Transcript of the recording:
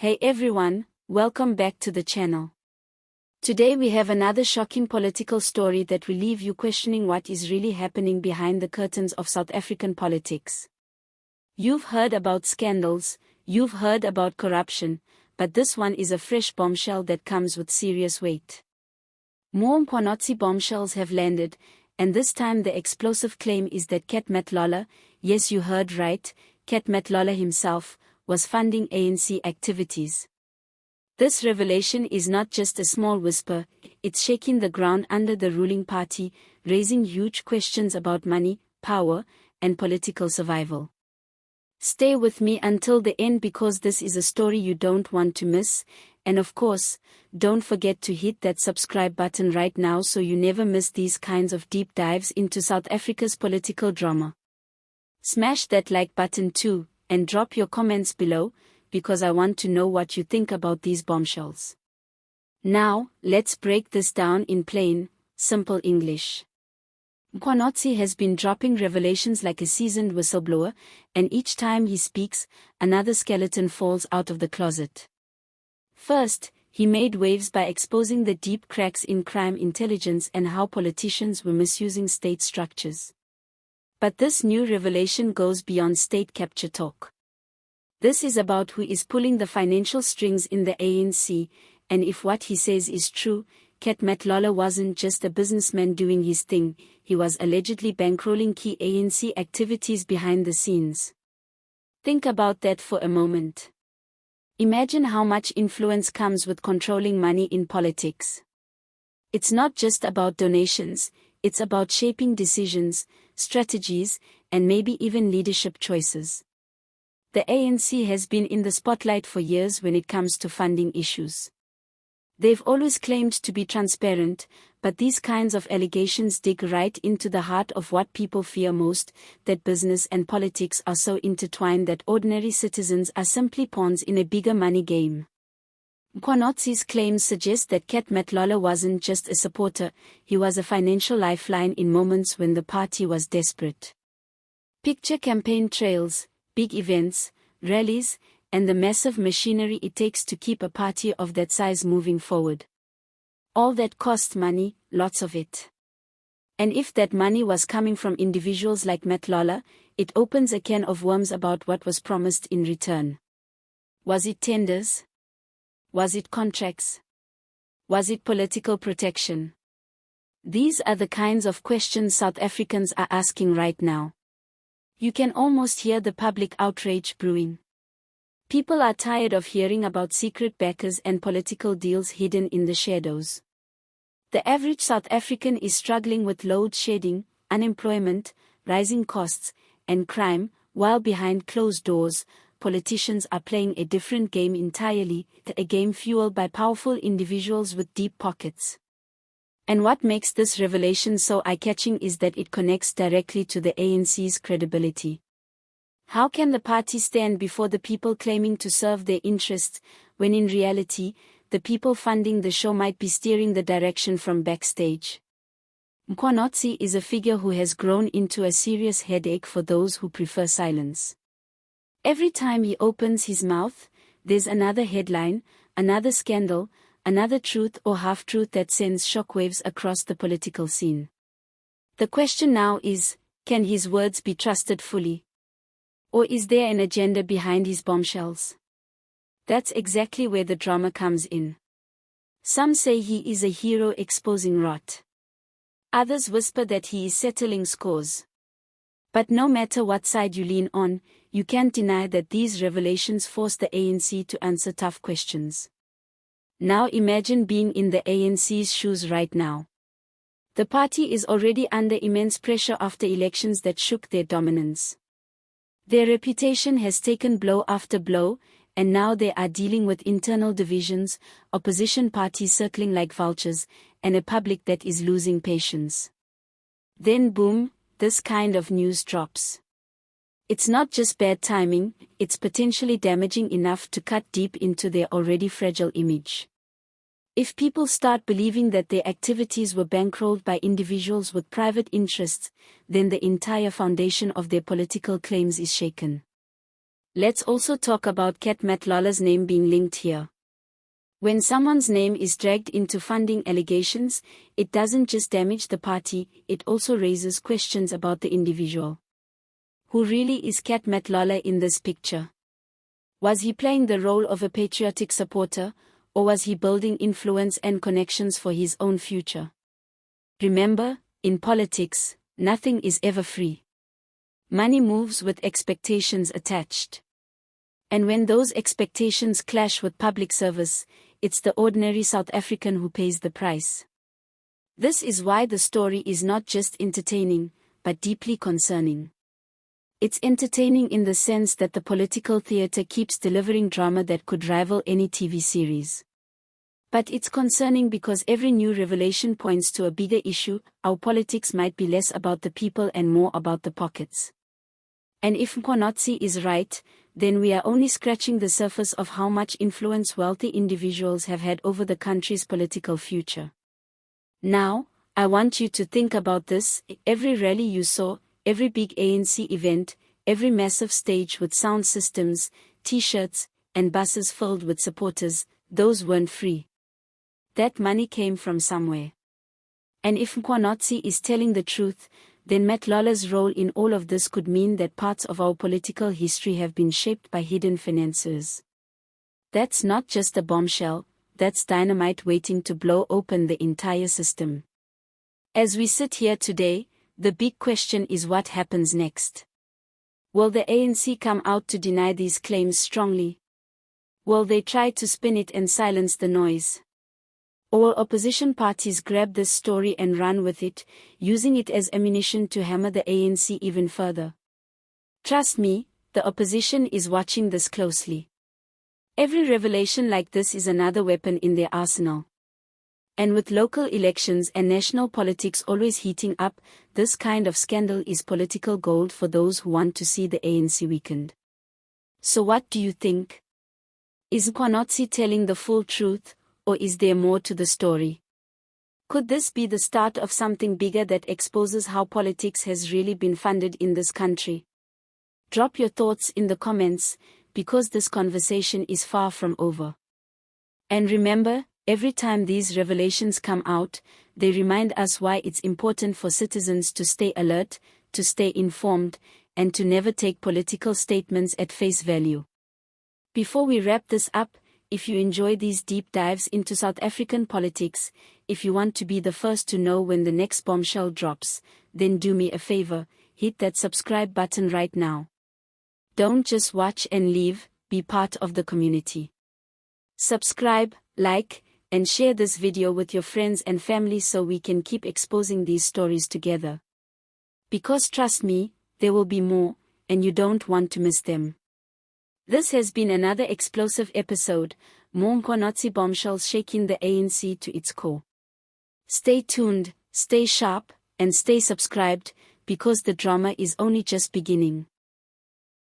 Hey everyone, welcome back to the channel. Today we have another shocking political story that will leave you questioning what is really happening behind the curtains of South African politics. You've heard about scandals, you've heard about corruption, but this one is a fresh bombshell that comes with serious weight. More Mkhwanazi bombshells have landed, and this time the explosive claim is that Cat Matlala, yes you heard right, Cat Matlala himself, was funding ANC activities. This revelation is not just a small whisper, it's shaking the ground under the ruling party, raising huge questions about money, power, and political survival. Stay with me until the end because this is a story you don't want to miss, and of course, don't forget to hit that subscribe button right now so you never miss these kinds of deep dives into South Africa's political drama. Smash that like button too, and drop your comments below, because I want to know what you think about these bombshells. Now, let's break this down in plain, simple English. Mkhwanazi has been dropping revelations like a seasoned whistleblower, and each time he speaks, another skeleton falls out of the closet. First, he made waves by exposing the deep cracks in crime intelligence and how politicians were misusing state structures. But this new revelation goes beyond state capture talk. This is about who is pulling the financial strings in the ANC, and if what he says is true, Cat Matlala wasn't just a businessman doing his thing, he was allegedly bankrolling key ANC activities behind the scenes. Think about that for a moment. Imagine how much influence comes with controlling money in politics. It's not just about donations, it's about shaping decisions, strategies, and maybe even leadership choices. The ANC has been in the spotlight for years when it comes to funding issues. They've always claimed to be transparent, but these kinds of allegations dig right into the heart of what people fear most, that business and politics are so intertwined that ordinary citizens are simply pawns in a bigger money game. Mkhwanazi's claims suggest that Cat Matlala wasn't just a supporter, he was a financial lifeline in moments when the party was desperate. Picture campaign trails, big events, rallies, and the massive machinery it takes to keep a party of that size moving forward. All that costs money, lots of it. And if that money was coming from individuals like Matlala, it opens a can of worms about what was promised in return. Was it tenders? Was it contracts? Was it political protection? These are the kinds of questions South Africans are asking right now. You can almost hear the public outrage brewing. People are tired of hearing about secret backers and political deals hidden in the shadows. The average South African is struggling with load shedding, unemployment, rising costs, and crime, while behind closed doors, politicians are playing a different game entirely, a game fueled by powerful individuals with deep pockets. And what makes this revelation so eye-catching is that it connects directly to the ANC's credibility. How can the party stand before the people claiming to serve their interests, when in reality, the people funding the show might be steering the direction from backstage? Mkhwanazi is a figure who has grown into a serious headache for those who prefer silence. Every time he opens his mouth, there's another headline, another scandal, another truth or half-truth that sends shockwaves across the political scene. The question now is, can his words be trusted fully? Or is there an agenda behind his bombshells? That's exactly where the drama comes in. Some say he is a hero exposing rot. Others whisper that he is settling scores. But no matter what side you lean on, you can't deny that these revelations force the ANC to answer tough questions. Now imagine being in the ANC's shoes right now. The party is already under immense pressure after elections that shook their dominance. Their reputation has taken blow after blow, and now they are dealing with internal divisions, opposition parties circling like vultures, and a public that is losing patience. Then boom, this kind of news drops. It's not just bad timing, it's potentially damaging enough to cut deep into their already fragile image. If people start believing that their activities were bankrolled by individuals with private interests, then the entire foundation of their political claims is shaken. Let's also talk about Cat Matlala's name being linked here. When someone's name is dragged into funding allegations, it doesn't just damage the party, it also raises questions about the individual. Who really is Cat Matlala in this picture? Was he playing the role of a patriotic supporter, or was he building influence and connections for his own future? Remember, in politics, nothing is ever free. Money moves with expectations attached. And when those expectations clash with public service, it's the ordinary South African who pays the price. This is why the story is not just entertaining, but deeply concerning. It's entertaining in the sense that the political theater keeps delivering drama that could rival any TV series. But it's concerning because every new revelation points to a bigger issue: our politics might be less about the people and more about the pockets. And if Mkhwanazi is right, then we are only scratching the surface of how much influence wealthy individuals have had over the country's political future. Now, I want you to think about this: every rally you saw, every big ANC event, every massive stage with sound systems, t-shirts, and buses filled with supporters, those weren't free. That money came from somewhere. And if Mkhwanazi is telling the truth, then Matlala's role in all of this could mean that parts of our political history have been shaped by hidden financiers. That's not just a bombshell, that's dynamite waiting to blow open the entire system. As we sit here today, the big question is what happens next. Will the ANC come out to deny these claims strongly? Will they try to spin it and silence the noise? Or will opposition parties grab this story and run with it, using it as ammunition to hammer the ANC even further? Trust me, the opposition is watching this closely. Every revelation like this is another weapon in their arsenal. And with local elections and national politics always heating up, this kind of scandal is political gold for those who want to see the ANC weakened. So what do you think? Is Mkhwanazi telling the full truth, or is there more to the story? Could this be the start of something bigger that exposes how politics has really been funded in this country? Drop your thoughts in the comments, because this conversation is far from over. And remember, every time these revelations come out, they remind us why it's important for citizens to stay alert, to stay informed, and to never take political statements at face value. Before we wrap this up, if you enjoy these deep dives into South African politics, if you want to be the first to know when the next bombshell drops, then do me a favor, hit that subscribe button right now. Don't just watch and leave, be part of the community. Subscribe, like, and share this video with your friends and family so we can keep exposing these stories together. Because trust me, there will be more, and you don't want to miss them. This has been another explosive episode, more Mkhwanazi bombshells shaking the ANC to its core. Stay tuned, stay sharp, and stay subscribed, because the drama is only just beginning.